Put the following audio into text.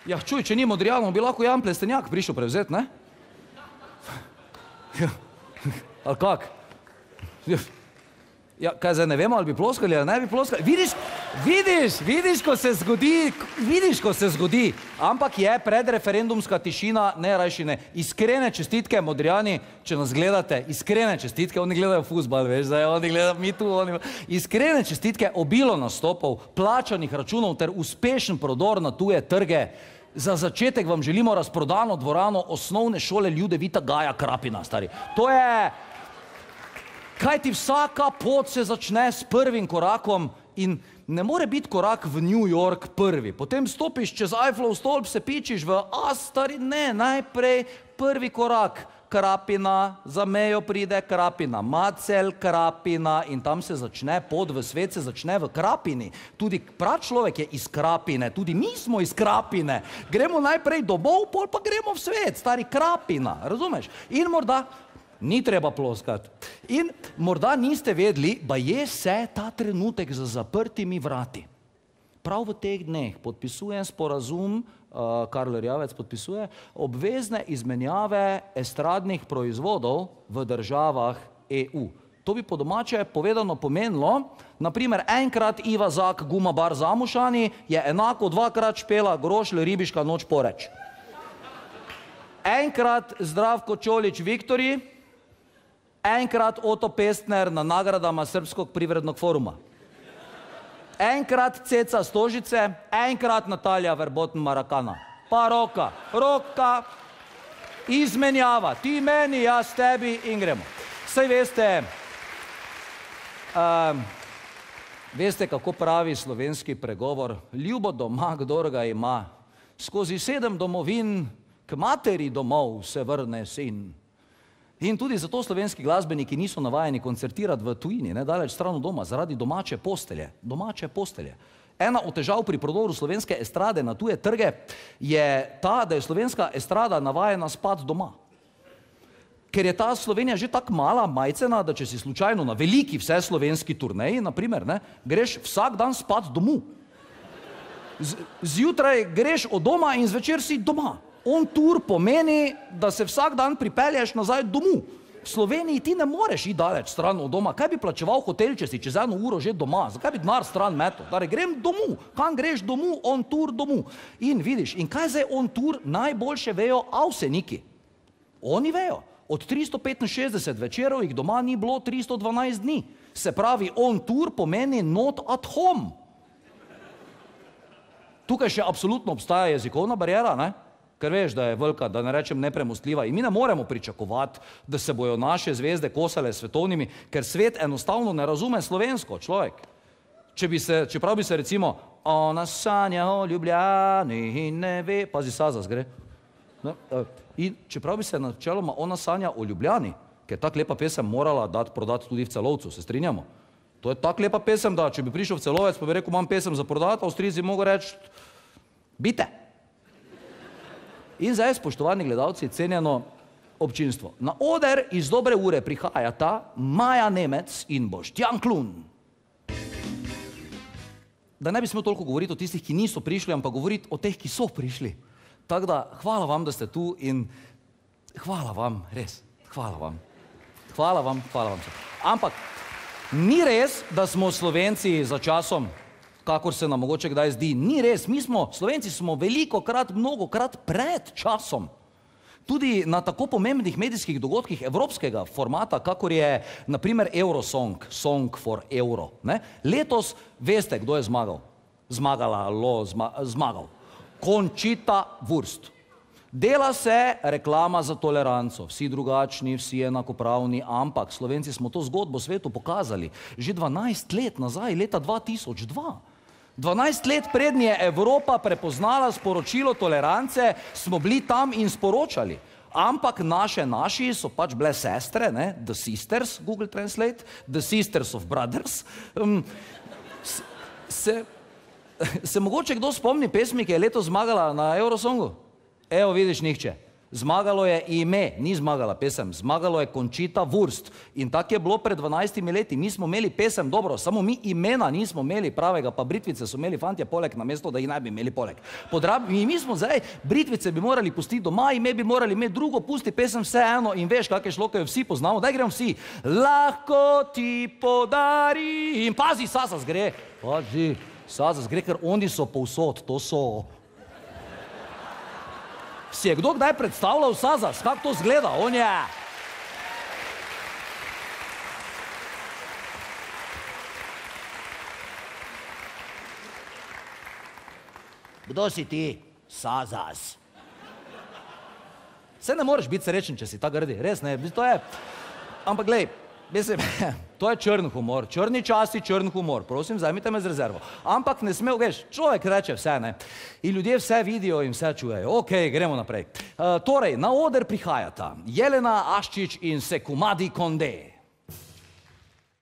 Ja, čuj, če ni Modrijanov, bi lahko Jan Plestenjak prišel prevzeti, ne? Ali kak? Ja, kaj zdaj ne vemo, ali bi ploskali, ali ne bi ploskali? Vidiš, ko se zgodi, ampak je predreferendumska tišina, ne rajši ne. Iskrene čestitke, Modrijani, če nas gledate, iskrene čestitke, oni gledajo fuzbal, veš, zdaj oni gledajo, mi tu, oni... Iskrene čestitke, obilo nastopov, plačanih računov ter uspešen prodor na tuje trge. Za začetek vam želimo razprodano dvorano osnovne šole Ljudevita Gaja Krapina, stari. To je... Kaj ti vsaka pot se začne s prvim korakom in ne more biti korak v New York prvi. Potem stopiš čez Eiffelov stolp, se pičiš v stari, ne, najprej prvi korak. Krapina, za mejo pride Krapina, Macelj, Krapina in tam se začne pot v svet, se začne v Krapini. Tudi prav človek je iz Krapine, tudi mi smo iz Krapine. Gremo najprej domov, pol pa gremo v svet, stari Krapina, razumeš? In morda... Ni treba ploskati. In morda niste vedeli, da je se ta trenutek za zaprtimi vrati. Prav v teh dneh podpisujem sporazum, Karl Erjavec podpisuje, obvezne izmenjave estradnih proizvodov v državah EU. To bi po domače povedano pomenilo, naprimer enkrat Iva Zak Guma Bar Zamušani je enako dvakrat špela Grošlj Ribiška noč poreč. Enkrat Zdravko Čolić Viktorji, enkrat Oto Pestner na nagradama Srpskog privrednog foruma. Enkrat Ceca Stožice, enkrat Natalija Verboten Marakana. Pa roka, izmenjava. Ti meni, jaz tebi in gremo. Saj veste, kako pravi slovenski pregovor, ljubo doma, kdor ga ima. Skozi 7 domovin k materi domov se vrne sin. In tudi zato slovenski glasbeniki niso navajeni koncertirati v tujini, ne daleč stran od doma, zaradi domače postelje. Ena od težav pri prodoru slovenske estrade na tuje trge je ta, da je slovenska estrada navajena spat doma. Ker je ta Slovenija že tako mala, majcena, da če si slučajno na veliki vseslovenski turneji, naprimer, ne, greš vsak dan spat domov. Zjutraj greš od doma in zvečer si doma. On tour pomeni, da se vsak dan pripelješ nazaj domov. V Sloveniji ti ne moreš iti daleč stran od doma. Kaj bi plačeval hotel, če si čez 1 uro že doma? Zakaj bi denar stran metal? Torej, grem domov. Kam greš domov? On tour domov. In vidiš, in kaj zdaj on tour najboljše vejo avseniki? Oni vejo. Od 365 večerov jih doma ni bilo 312 dni. Se pravi, on tour pomeni not at home. Tukaj še absolutno obstaja jezikovna bariera, ne? Ker veš, da je velika, da ne rečem nepremostljiva. In mi ne moremo pričakovati, da se bojo naše zvezde kosale svetovnimi, ker svet enostavno ne razume slovensko, človek. Čeprav bi se recimo, ona sanja o Ljubljani in ne ve, pazi, Sazas gre. In čeprav bi se načeloma ona sanja o Ljubljani, ker tak lepa pesem morala prodati tudi v Celovcu, se strinjamo. To je tak lepa pesem, da če bi prišel v Celovec, pa bi rekel, imam pesem za prodati, Avstrijci mogo reči, bite. In zdaj, spoštovani gledalci, cenjeno občinstvo. Na oder iz dobre ure prihajata Maja Nemec in Boštjan Klun. Da ne bi smel toliko govoriti o tistih, ki niso prišli, ampak govoriti o teh, ki so prišli. Tako da, hvala vam, da ste tu in hvala vam, res, hvala vam. Hvala vam. Ampak ni res, da smo Slovenci za časom, kakor se nam mogoče kdaj zdi. Ni res, Slovenci smo velikokrat, mnogokrat pred časom. Tudi na tako pomembnih medijskih dogodkih evropskega formata, kakor je, naprimer, Eurosong, Song for Euro. Letos veste, kdo je zmagal. Zmagal. Conchita Wurst. Dela se reklama za toleranco. Vsi drugačni, vsi enakopravni, ampak Slovenci smo to zgodbo svetu pokazali. Že 12 let nazaj, leta 2002. 12 let prednje je Evropa prepoznala sporočilo tolerance, smo bili tam in sporočali. Ampak naši so pač bile sestre, the sisters, Google Translate, the sisters of brothers. Se mogoče kdo spomni pesmi, ki je letos zmagala na Eurosongu? Evo, vidiš, nihče. Zmagalo je ime, ni zmagala pesem, zmagalo je Conchita Wurst. In tako je bilo pred 12 leti. Mi smo imeli pesem, dobro, samo mi imena nismo imeli pravega, pa Britvice so imeli fantje poleg, namesto da jih ne bi imeli poleg. Mi smo zdaj, Britvice bi morali pustiti doma, ime bi morali imeti drugo, pusti pesem vseeno in veš, kakšne šloke vsi poznamo. Daj gremo vsi. Lahko ti podari. In pazi, Sazas gre. Pazi, Sazas gre, ker oni so povsod, to so... Si je kdo kdaj predstavljal Sazas? Kako to zgleda? On je... Kdo si ti? Sazas. Se ne moreš biti srečen, če si ta grdi. Res ne, to je... Ampak glej, mislim, to je črn humor. Črni časi, črn humor. Prosim, vzemite me z rezervo. Ampak ne sme, veš, človek reče vse, ne. In ljudje vse vidijo in vse čujejo. Okej, gremo naprej. Torej, na oder prihajata Jelena Aščič in Sekumadi Konde.